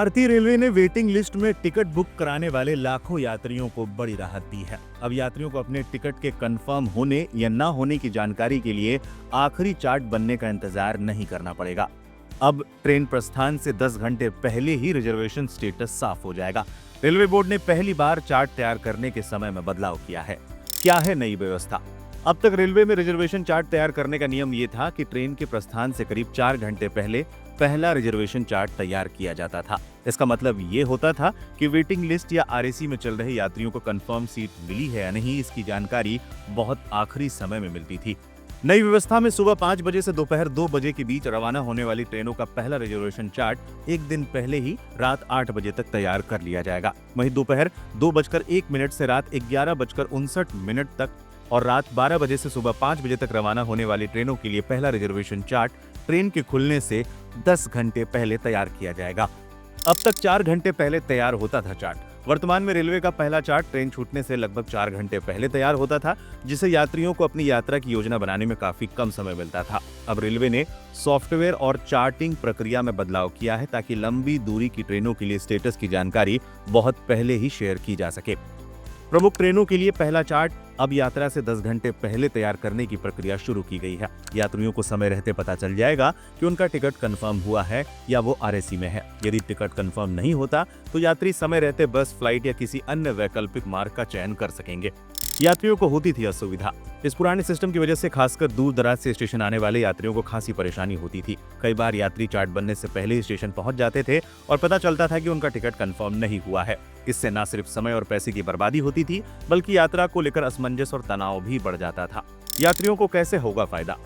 भारतीय रेलवे ने waiting list में टिकट बुक कराने वाले लाखों यात्रियों को बड़ी राहत दी है। अब यात्रियों को अपने टिकट के कंफर्म होने या ना होने की जानकारी के लिए आखिरी चार्ट बनने का इंतजार नहीं करना पड़ेगा। अब ट्रेन प्रस्थान से 10 घंटे पहले ही रिजर्वेशन स्टेटस साफ हो जाएगा। रेलवे बोर्ड ने पहली बार चार्ट तैयार करने के समय में बदलाव किया है। क्या है नई व्यवस्था? अब तक रेलवे में रिजर्वेशन चार्ट तैयार करने का नियम ये था कि ट्रेन के प्रस्थान से करीब 4 घंटे पहले पहला रिजर्वेशन चार्ट तैयार किया जाता था। इसका मतलब ये होता था कि वेटिंग लिस्ट या आरएसी में चल रहे यात्रियों को कंफर्म सीट मिली है या नहीं, इसकी जानकारी बहुत आखिरी समय में मिलती थी। नई व्यवस्था में सुबह 5 बजे से दोपहर 2 बजे के बीच रवाना होने वाली ट्रेनों का पहला रिजर्वेशन चार्ट एक दिन पहले ही रात 8 बजे तक तैयार कर लिया जाएगा। वहीं दोपहर 2:01 से रात 11:59 तक और रात 12 बजे से सुबह 5 बजे तक रवाना होने वाली ट्रेनों के लिए पहला रिजर्वेशन चार्ट ट्रेन के खुलने से 10 घंटे पहले तैयार किया जाएगा। अब तक 4 घंटे पहले तैयार होता था चार्ट। वर्तमान में रेलवे का पहला चार्ट ट्रेन छूटने से लगभग 4 घंटे पहले तैयार होता था, जिससे यात्रियों को अपनी यात्रा की योजना बनाने में काफी कम समय मिलता था। अब रेलवे ने सॉफ्टवेयर और चार्टिंग प्रक्रिया में बदलाव किया है ताकि लंबी दूरी की ट्रेनों के लिए स्टेटस की जानकारी बहुत पहले ही शेयर की जा सके। प्रमुख ट्रेनों के लिए पहला चार्ट अब यात्रा से 10 घंटे पहले तैयार करने की प्रक्रिया शुरू की गई है। यात्रियों को समय रहते पता चल जाएगा कि उनका टिकट कंफर्म हुआ है या वो आरएसी में है। यदि टिकट कंफर्म नहीं होता तो यात्री समय रहते बस, फ्लाइट या किसी अन्य वैकल्पिक मार्ग का चयन कर सकेंगे। यात्रियों को होती थी असुविधा। इस पुराने सिस्टम की वजह से खासकर दूर दराज से स्टेशन आने वाले यात्रियों को खासी परेशानी होती थी। कई बार यात्री चार्ट बनने से पहले ही स्टेशन पहुंच जाते थे और पता चलता था कि उनका टिकट कंफर्म नहीं हुआ है। इससे न सिर्फ समय और पैसे की बर्बादी होती थी, बल्कि यात्रा को लेकर असमंजस और तनाव भी बढ़ जाता था। यात्रियों को कैसे होगा फायदा?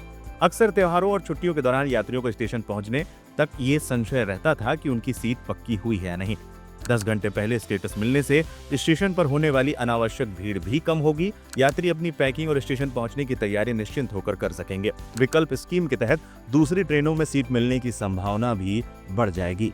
अक्सर त्योहारों और छुट्टियों के दौरान यात्रियों को स्टेशन पहुंचने तक ये संशय रहता था कि उनकी सीट पक्की हुई है या नहीं। 10 घंटे पहले स्टेटस मिलने से स्टेशन पर होने वाली अनावश्यक भीड़ भी कम होगी। यात्री अपनी पैकिंग और स्टेशन पहुंचने की तैयारी निश्चिंत होकर कर सकेंगे। विकल्प स्कीम के तहत दूसरी ट्रेनों में सीट मिलने की संभावना भी बढ़ जाएगी।